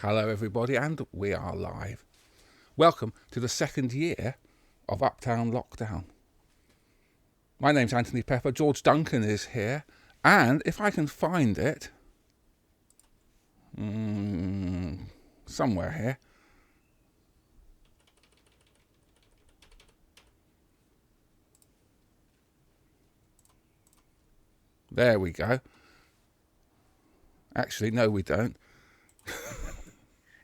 Hello everybody, and we are live. Welcome to the second year of Uptown Lockdown. My name's Anthony Pepper, George Duncan is here, and if I can find it, somewhere here, there we go. Actually, no we don't.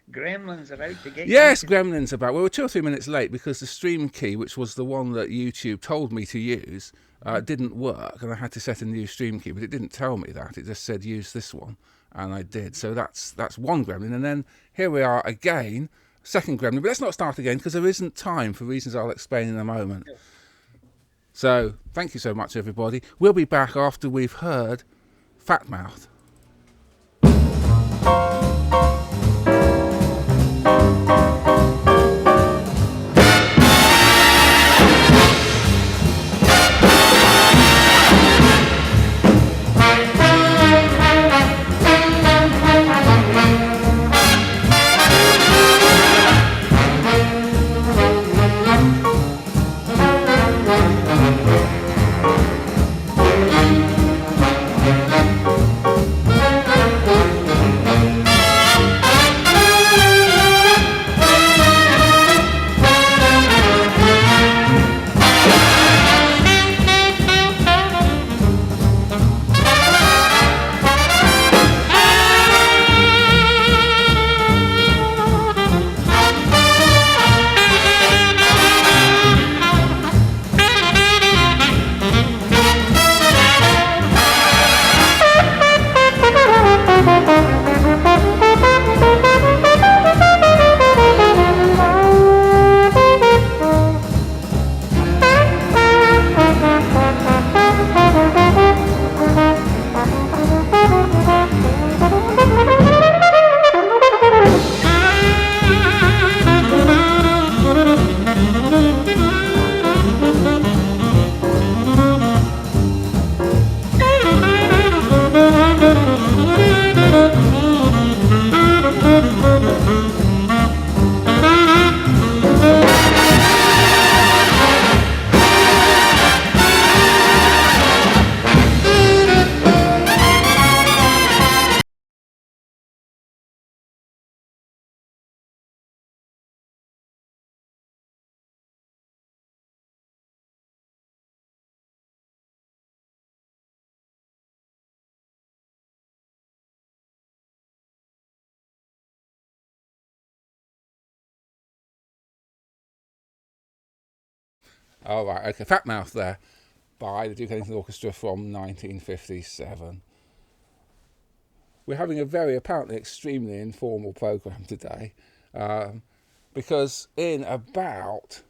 Gremlins are out to get Yes, you. Gremlins about. We were 2 or 3 minutes late because the stream key, which was the one that YouTube told me to use, didn't work, and I had to set a new stream key, but it didn't tell me that. It just said use this one, and I did. So that's one Gremlin, and then here we are again, second Gremlin. But let's not start again because there isn't time for reasons I'll explain in a moment. So thank you so much, everybody. We'll be back after we've heard Fat Mouth. All right, okay, Fat Mouth there by the Duke Ellington Orchestra from 1957. We're having a very apparently extremely informal programme today because in about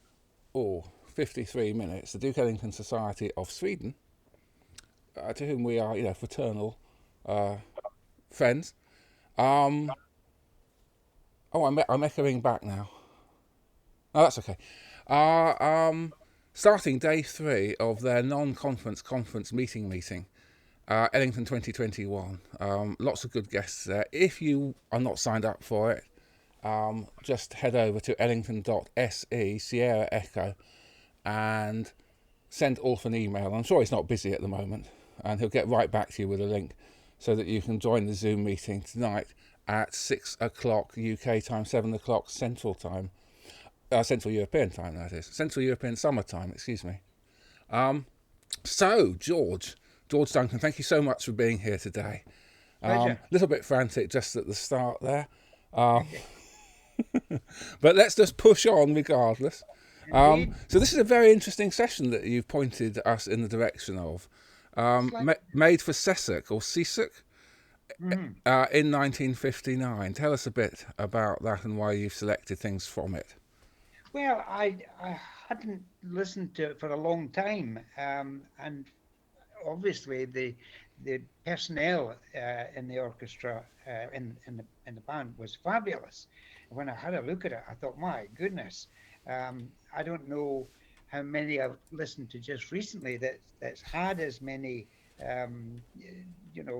53 minutes, the Duke Ellington Society of Sweden, to whom we are, fraternal friends. I'm echoing back now. Oh, that's okay. Starting day 3 of their non-conference conference meeting, Ellington 2021. Lots of good guests there. If you are not signed up for it, just head over to ellington.se, Sierra Echo, and send Ulf an email. I'm sure he's not busy at the moment, and he'll get right back to you with a link so that you can join the Zoom meeting tonight at 6 o'clock UK time, 7 o'clock Central Time. Central European time, that is. Central European Summer Time, excuse me. So, George Duncan, thank you so much for being here today. Pleasure. Little bit frantic just at the start there. But let's just push on regardless. So this is a very interesting session that you've pointed us in the direction of. Made for Cesek or Cesek in 1959. Tell us a bit about that and why you've selected things from it. Well, I hadn't listened to it for a long time, and obviously the personnel in the orchestra in the band was fabulous. When I had a look at it, I thought, my goodness, I don't know how many I've listened to just recently that's had as many um,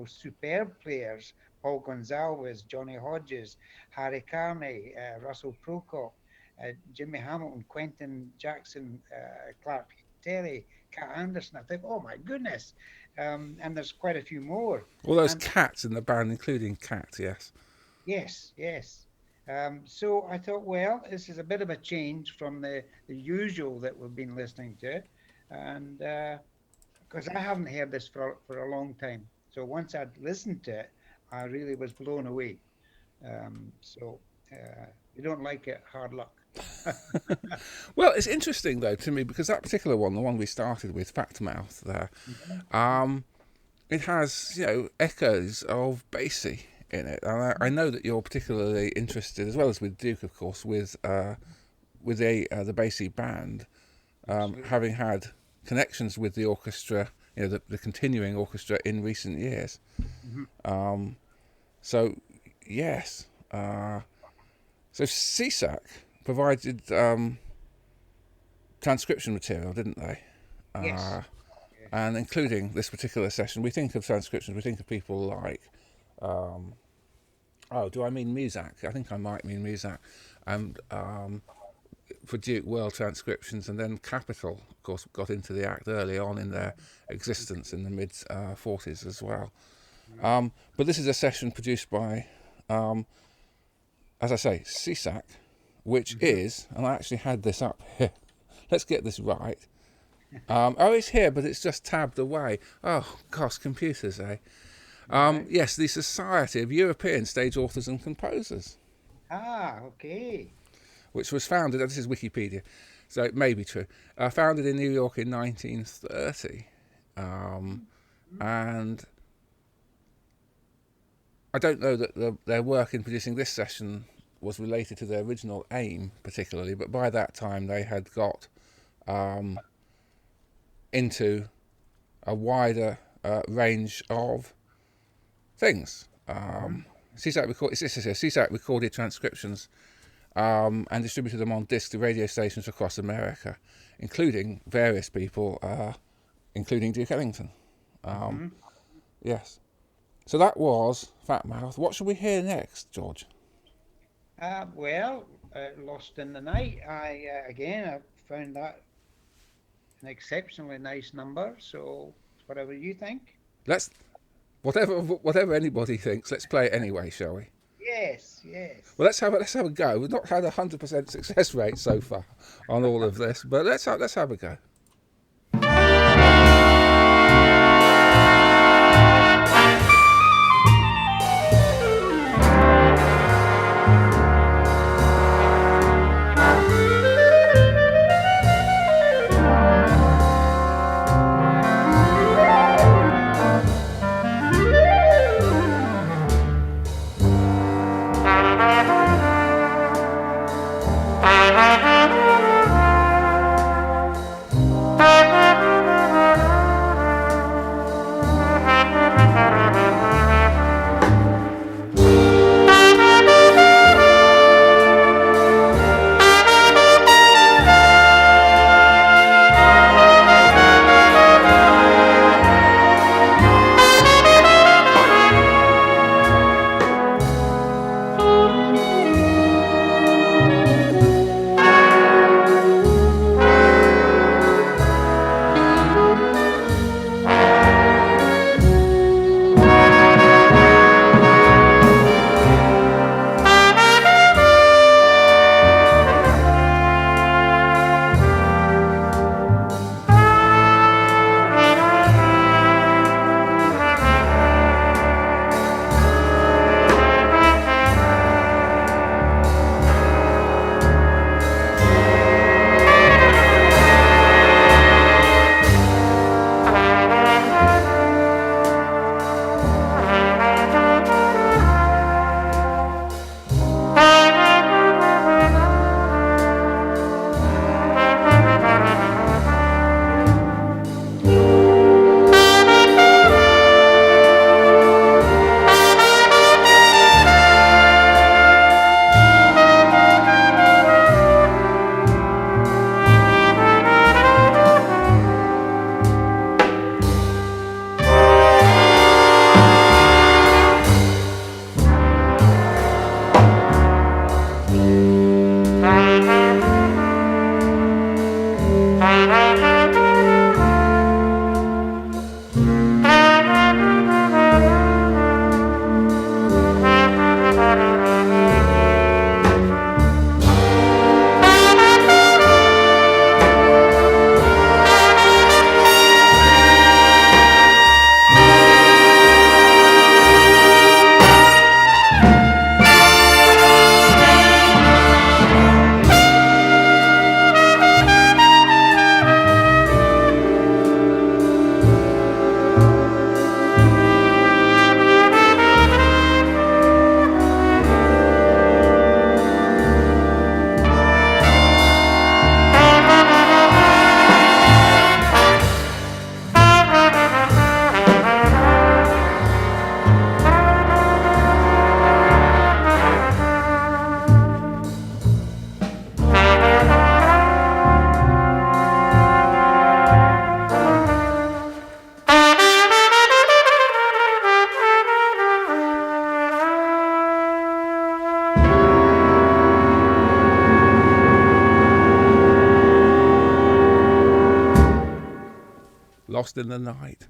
superb players: Paul Gonzalez, Johnny Hodges, Harry Carney, Russell Prokop, Jimmy Hamilton, Quentin Jackson, Clark Terry, Cat Anderson. I think, oh my goodness, and there's quite a few more. All those And cats in the band, including Cat, yes. yes, yes. So I thought, well, this is a bit of a change from the usual that we've been listening to, and because I haven't heard this for a long time. So once I'd listened to it, I really was blown away. So you don't like it, hard luck. Well, it's interesting though to me because that particular one, the one we started with, Fat Mouth, there, um, it has echoes of Basie in it, and I know that you're particularly interested, as well as with Duke, of course, with the Basie band, Absolutely. having had connections with the orchestra, the continuing orchestra in recent years. Hmm. So yes, so CSAC provided transcription material, didn't they? Yes. Uh, Yes. and including this particular session, we think of transcriptions, we think of people like, oh, do I mean Muzak? I think I might mean Muzak. And for Duke, World Transcriptions, and then Capitol, of course, got into the act early on in their existence in the mid 40s as well. But this is a session produced by, as I say, CSAC, which Hmm. is, and I actually had this up here, let's get this right. Oh, it's here, but it's just tabbed away. Oh, gosh, computers, eh? Right. Yes, the Society of European Stage Authors and Composers, Ah, okay. which was founded, this is Wikipedia, so it may be true, founded in New York in 1930. And I don't know that their work in producing this session was related to their original aim particularly, but by that time they had got into a wider range of things. Hmm. CSAC recorded transcriptions and distributed them on disc to radio stations across America, including various people, including Duke Ellington. Um, Hmm. yes. So that was Fat Mouth. What shall we hear next, George? Well, Lost in the Night. I found that an exceptionally nice number. So whatever you think. Let's whatever anybody thinks. Let's play it anyway, shall we? Yes, yes. Well, let's have a go. We've not had 100% success rate so far on all of this, but let's have a go. Lost in the Night.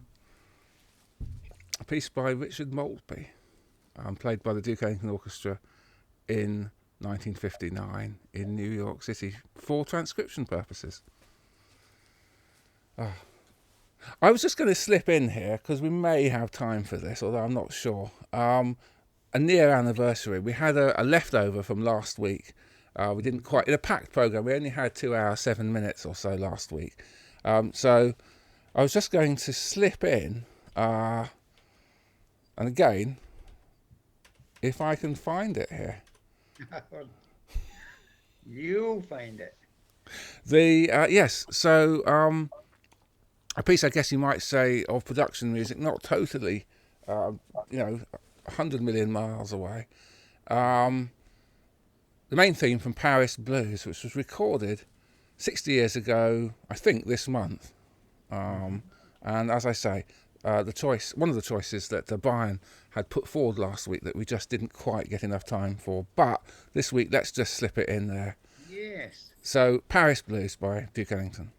A piece by Richard Maltby, played by the Duke Ellington Orchestra in 1959 in New York City for transcription purposes. I was just going to slip in here, because we may have time for this, although I'm not sure. A near anniversary. We had a leftover from last week. We didn't quite, in a packed programme, we only had 2 hours, 7 minutes or so last week. So I was just going to slip in, and again, if I can find it here. You'll find it. Yes, so a piece, I guess you might say, of production music, not totally, 100 million miles away. The main theme from Paris Blues, which was recorded 60 years ago, I think this month. And as I say, one of the choices that Brian had put forward last week that we just didn't quite get enough time for. But this week, let's just slip it in there. Yes. So, Paris Blues by Duke Ellington.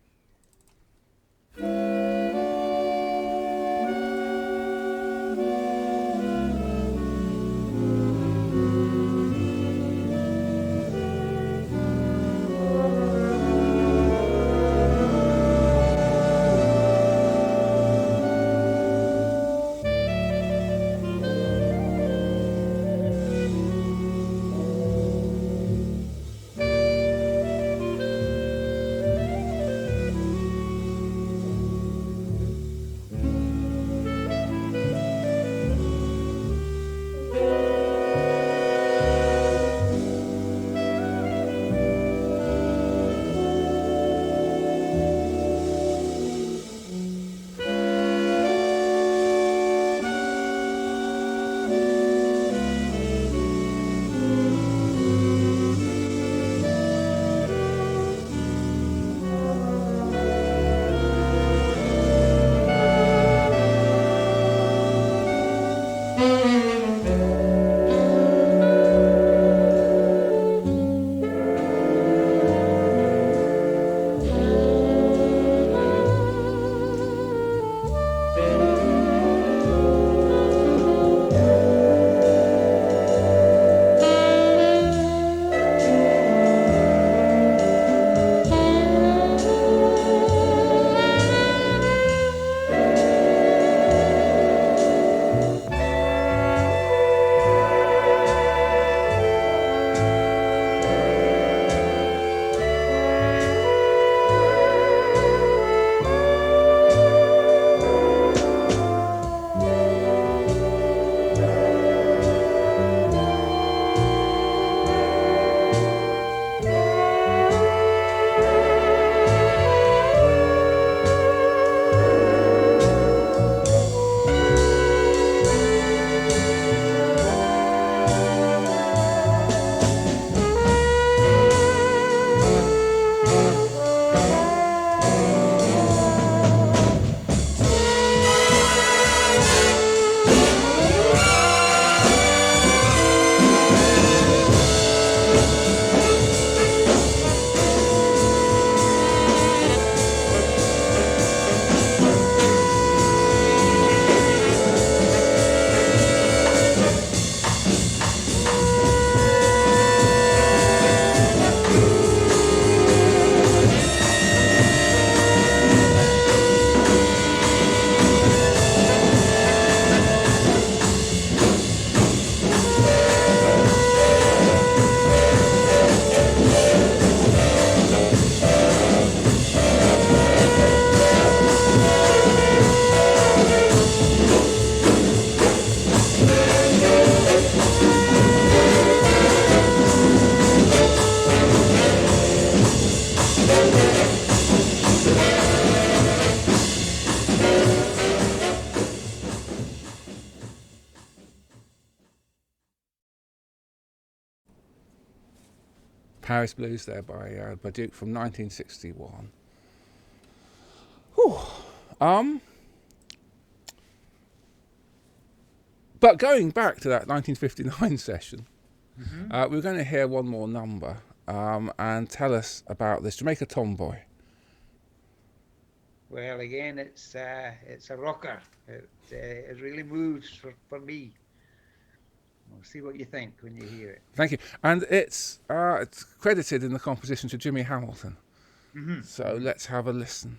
Paris Blues there by Duke from 1961. Whew. But going back to that 1959 session, we're going to hear one more number and tell us about this Jamaica Tomboy. Well, again, it's a rocker. It really moves for me. We'll see what you think when you hear it. Thank you. And it's credited in the composition to Jimmy Hamilton. So let's have a listen.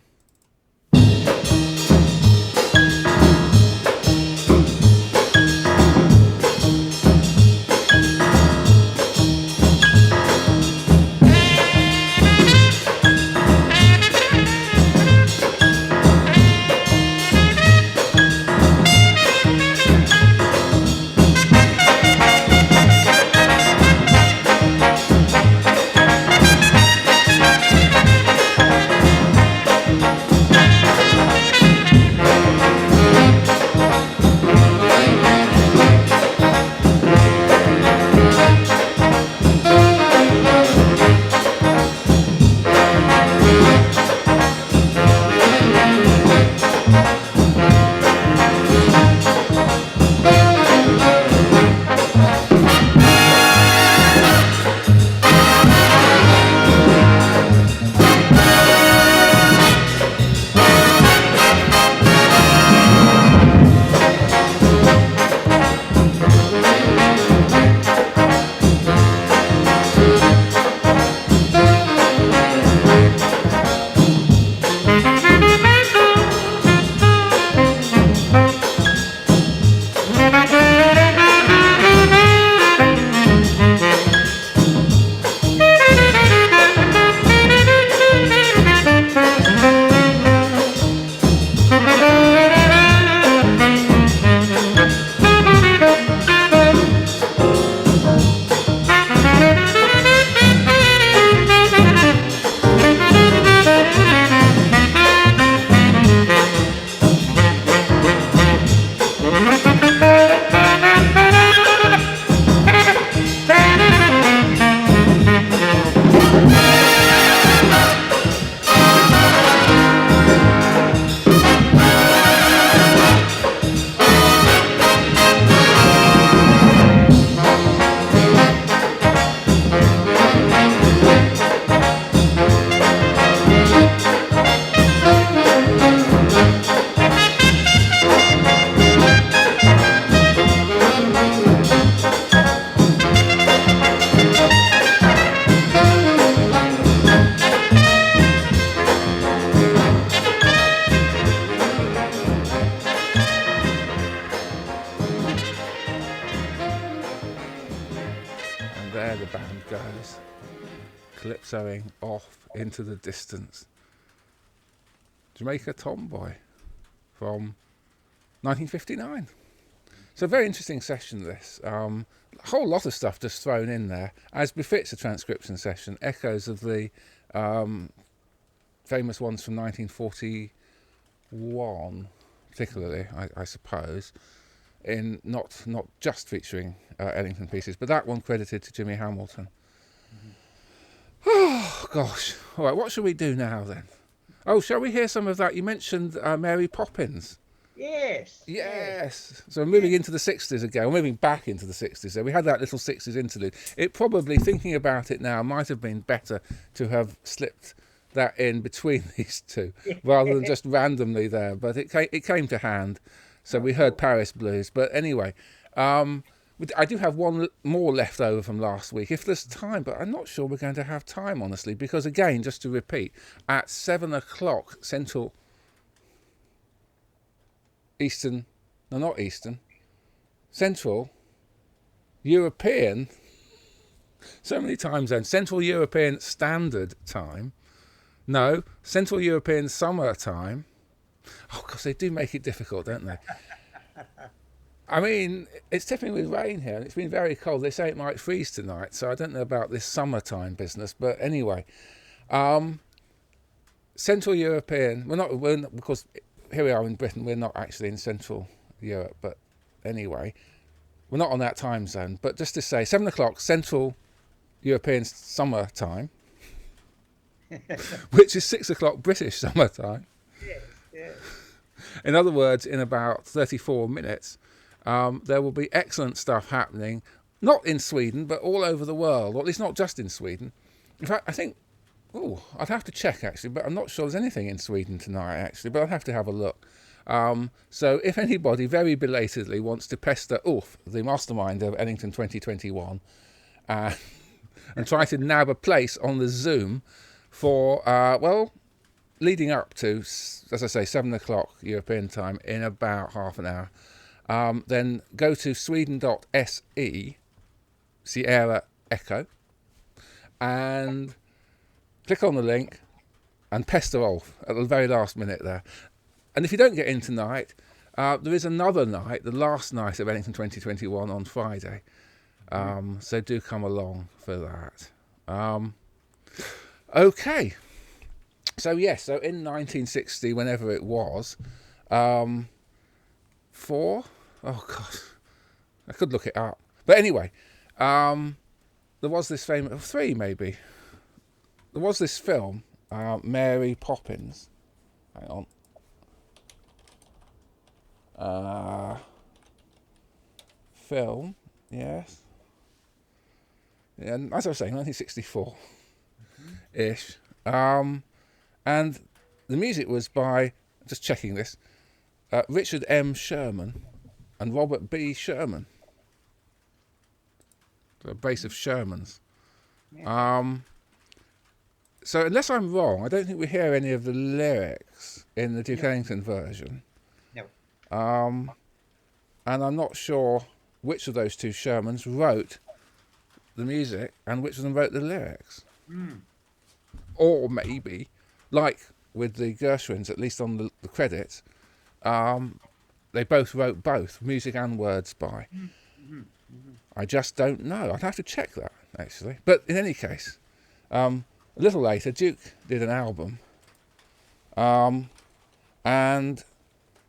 There the band goes, calypsoing off into the distance. Jamaica Tomboy from 1959. So a very interesting session this. A whole lot of stuff just thrown in there, as befits a transcription session. Echoes of the famous ones from 1941, particularly, I suppose. In not just featuring Ellington pieces, but that one credited to Jimmy Hamilton. Oh gosh! All right, what shall we do now then? Oh, shall we hear some of that? You mentioned Mary Poppins. Yes. Yes. So we're moving into the 60s again. We're moving back into the 60s. So we had that little 60s interlude. It probably, thinking about it now, might have been better to have slipped that in between these two rather than just randomly there. But it came to hand. So we heard Paris Blues. But anyway, I do have one more left over from last week, if there's time. But I'm not sure we're going to have time, honestly, because, again, just to repeat, at 7 o'clock Central Eastern, no, not Eastern, Central European, so many time zones, Central European Standard Time, no, Central European Summer Time. Oh, gosh, they do make it difficult, don't they? I mean, it's tipping with rain here, and it's been very cold. They say it might freeze tonight, so I don't know about this summertime business. But anyway, Central European, because here we are in Britain, we're not actually in Central Europe, but anyway, we're not on that time zone. But just to say, 7 o'clock Central European Summer Time, which is 6 o'clock British Summer Time. Yes, yes. In other words, in about 34 minutes, there will be excellent stuff happening, not in Sweden, but all over the world, or at least not just in Sweden. In fact, I think Oh, I'd have to check actually, but I'm not sure there's anything in Sweden tonight actually, but I'd have to have a look. So if anybody very belatedly wants to pester Ulf, the mastermind of Ellington 2021, and try to nab a place on the Zoom for, leading up to, as I say, 7 o'clock European time in about half an hour, then go to sweden.se, Sierra Echo, and click on the link and pester Ulf at the very last minute there. And if you don't get in tonight, there is another night, the last night of Ellington 2021 on Friday. So do come along for that. Okay. So yes, so in 1960, whenever it was, I could look it up. But anyway, there was this famous, 3 maybe. There was this film, Mary Poppins. Hang on. Film, yes. Yeah, and as I was saying, 1964-ish. And the music was by, just checking this, Richard M. Sherman and Robert B. Sherman. The base of Sherman's. Yeah. So unless I'm wrong, I don't think we hear any of the lyrics in the Duke Ellington version. No. And I'm not sure which of those 2 Shermans wrote the music and which of them wrote the lyrics. Or maybe, like with the Gershwins, at least on the credits, they both wrote both, music and words by. I just don't know. I'd have to check that, actually. But in any case, a little later, Duke did an album, and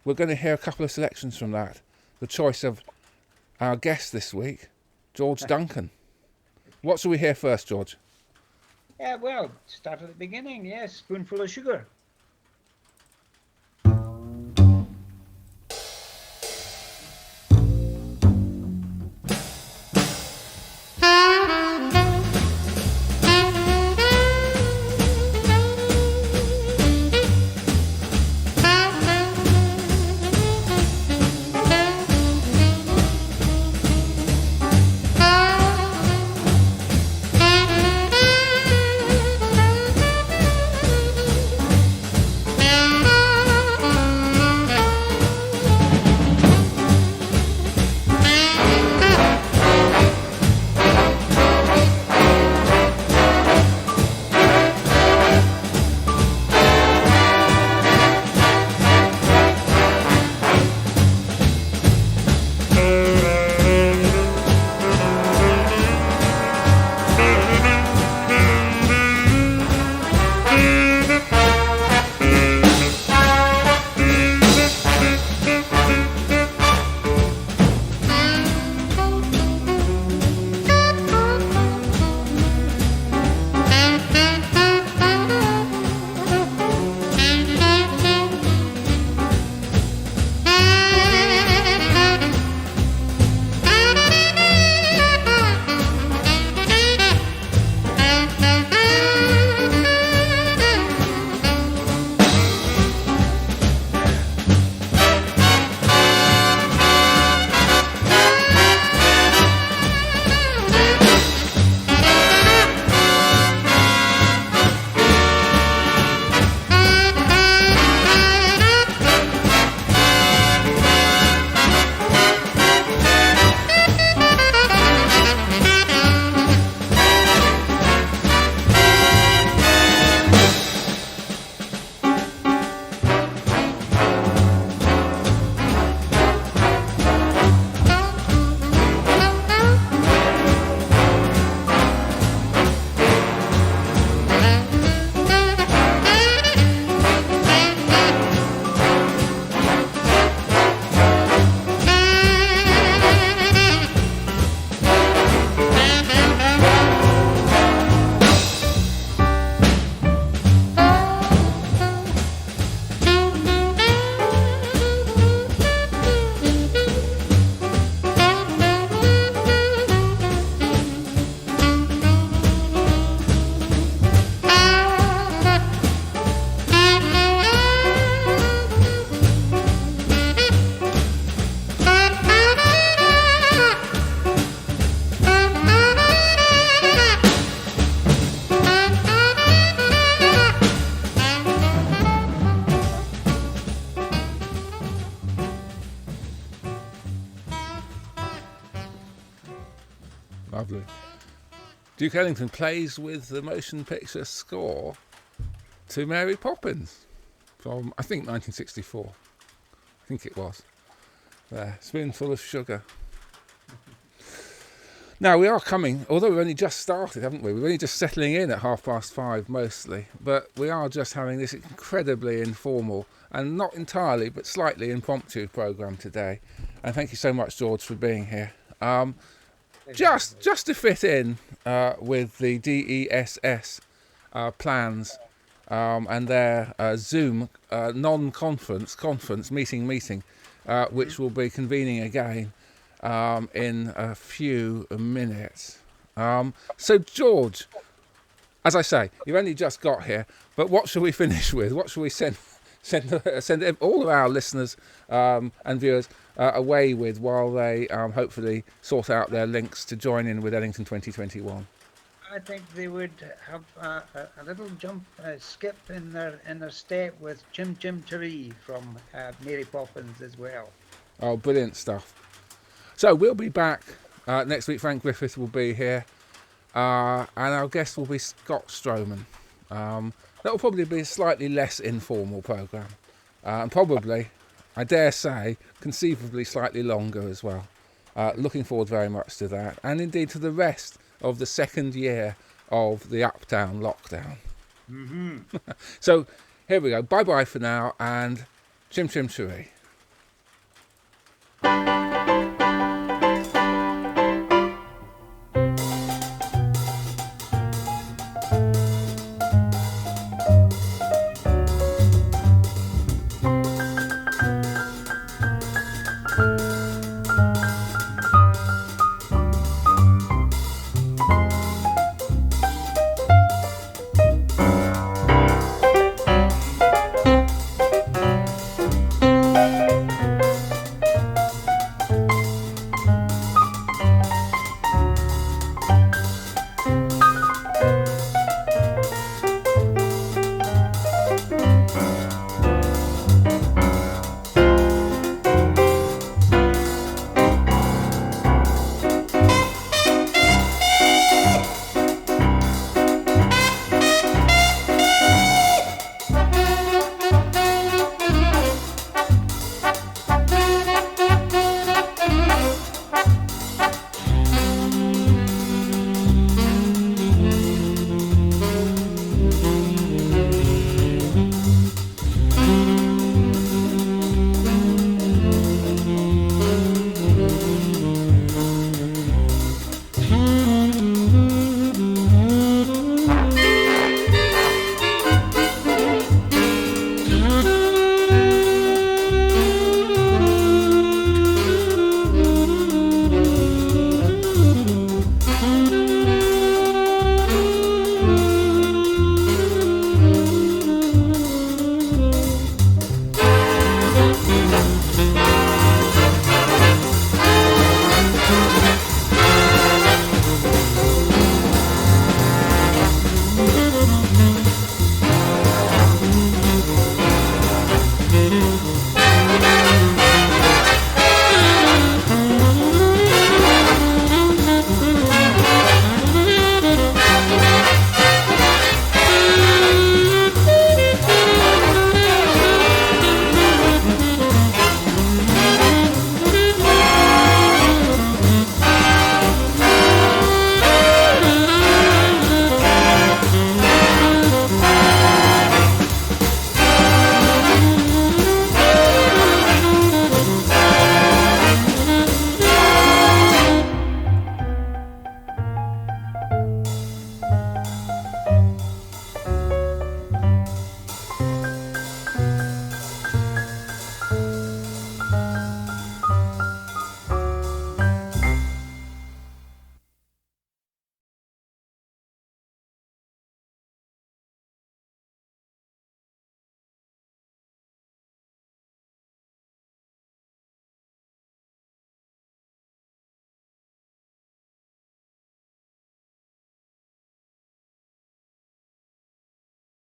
we're going to hear a couple of selections from that. The choice of our guest this week, George Duncan. What shall we hear first, George? Yeah, well, start at the beginning, yes. Spoonful of Sugar. Duke Ellington plays with the motion picture score to Mary Poppins from, I think, 1964. I think it was. There, Spoonful of Sugar. Now, we are coming, although we've only just started, haven't we? We're only just settling in at 5:30 mostly, but we are just having this incredibly informal and not entirely, but slightly impromptu programme today. And thank you so much, George, for being here. Just to fit in with the DESS plans and their Zoom conference meeting, which will be convening again in a few minutes. So, George, as I say, you've only just got here, but what shall we finish with? What shall we send all of our listeners and viewers away with while they hopefully sort out their links to join in with Ellington 2021? I think they would have a little skip in their step with Chim Chim Cheree from Mary Poppins as well. Oh, brilliant stuff. So we'll be back next week. Frank Griffith will be here, and our guest will be Scott Stroman. That will probably be a slightly less informal programme, and probably, I dare say, conceivably slightly longer as well. Looking forward very much to that, and indeed to the rest of the second year of the Uptown lockdown. So here we go. Bye-bye for now, and Chim Chim Cheree.